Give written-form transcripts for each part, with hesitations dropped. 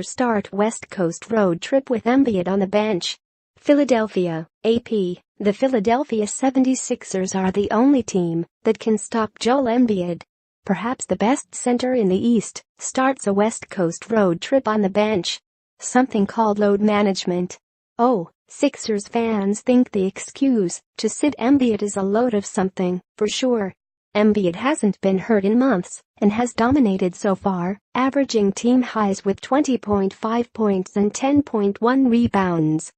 Sixers start West Coast road trip with Embiid on the bench. Philadelphia, AP. The Philadelphia 76ers are the only team that can stop Joel Embiid. Perhaps the best center in the East starts a West Coast road trip on the bench. Something called load management. Oh, Sixers fans think the excuse to sit Embiid is a load of something, for sure. Embiid hasn't been hurt in months and has dominated so far, averaging team highs with 20.5 points and 10.1 rebounds.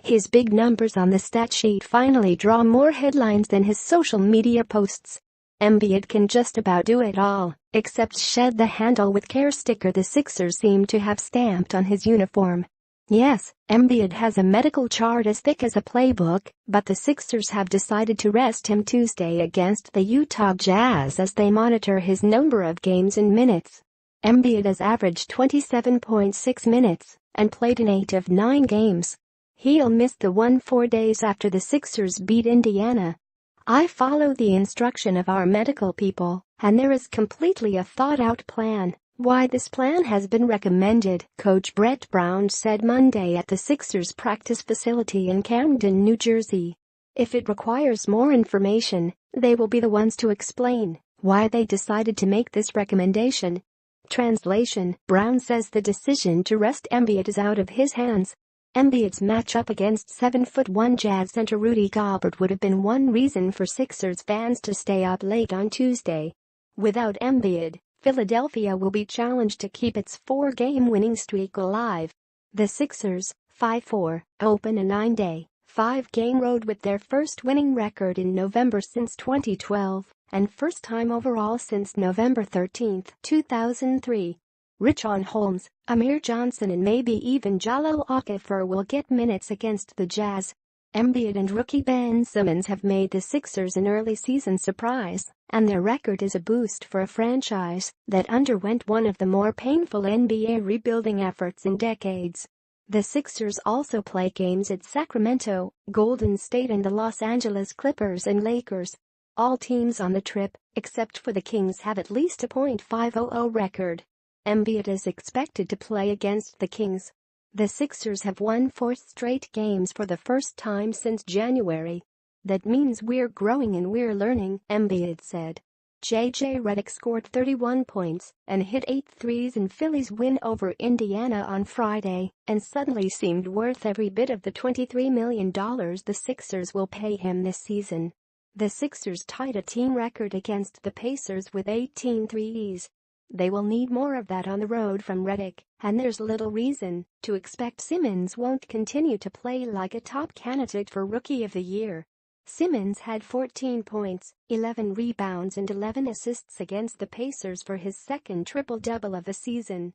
His big numbers on the stat sheet finally draw more headlines than his social media posts. Embiid can just about do it all, except shed the handle with care sticker the Sixers seem to have stamped on his uniform. Yes, Embiid has a medical chart as thick as a playbook, but the Sixers have decided to rest him Tuesday against the Utah Jazz as they monitor his number of games in minutes. Embiid has averaged 27.6 minutes and played in 8 of 9 games. He'll miss the one 4 days after the Sixers beat Indiana. I follow the instruction of our medical people, and there is completely a thought-out plan. Why this plan has been recommended, Coach Brett Brown said Monday at the Sixers practice facility in Camden, New Jersey. If it requires more information, they will be the ones to explain why they decided to make this recommendation. Translation: Brown says the decision to rest Embiid is out of his hands. Embiid's matchup against 7'1" Jazz center Rudy Gobert would have been one reason for Sixers fans to stay up late on Tuesday. Without Embiid, Philadelphia will be challenged to keep its 4-game winning streak alive. The Sixers, 5-4, open a 9-day, 5-game road with their first winning record in November since 2012 and first time overall since November 13, 2003. Richaun Holmes, Amir Johnson and maybe even Jahlil Okafor will get minutes against the Jazz. Embiid and rookie Ben Simmons have made the Sixers an early season surprise, and their record is a boost for a franchise that underwent one of the more painful NBA rebuilding efforts in decades. The Sixers also play games at Sacramento, Golden State and the Los Angeles Clippers and Lakers. All teams on the trip, except for the Kings, have at least a .500 record. Embiid is expected to play against the Kings. The Sixers have won 4 straight games for the first time since January. That means we're growing and we're learning, Embiid said. J.J. Redick scored 31 points and hit 8 threes in Philly's win over Indiana on Friday and suddenly seemed worth every bit of the $23 million the Sixers will pay him this season. The Sixers tied a team record against the Pacers with 18 threes. They will need more of that on the road from Redick, and there's little reason to expect Simmons won't continue to play like a top candidate for Rookie of the Year. Simmons had 14 points, 11 rebounds and 11 assists against the Pacers for his second triple-double of the season.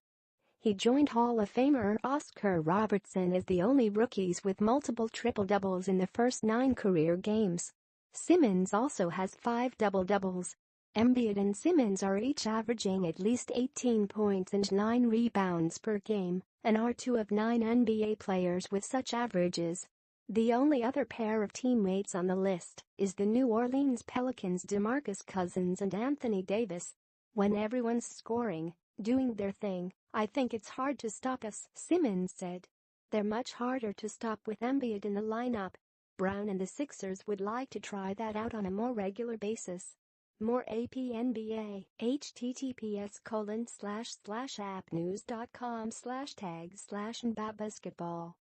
He joined Hall of Famer Oscar Robertson as the only rookies with multiple triple-doubles in the first 9 career games. Simmons also has 5 double-doubles. Embiid and Simmons are each averaging at least 18 points and 9 rebounds per game, and are 2 of 9 NBA players with such averages. The only other pair of teammates on the list is the New Orleans Pelicans' DeMarcus Cousins and Anthony Davis. When everyone's scoring, doing their thing, I think it's hard to stop us, Simmons said. They're much harder to stop with Embiid in the lineup. Brown and the Sixers would like to try that out on a more regular basis. More AP NBA, https://appnews.com/tag/nbabasketball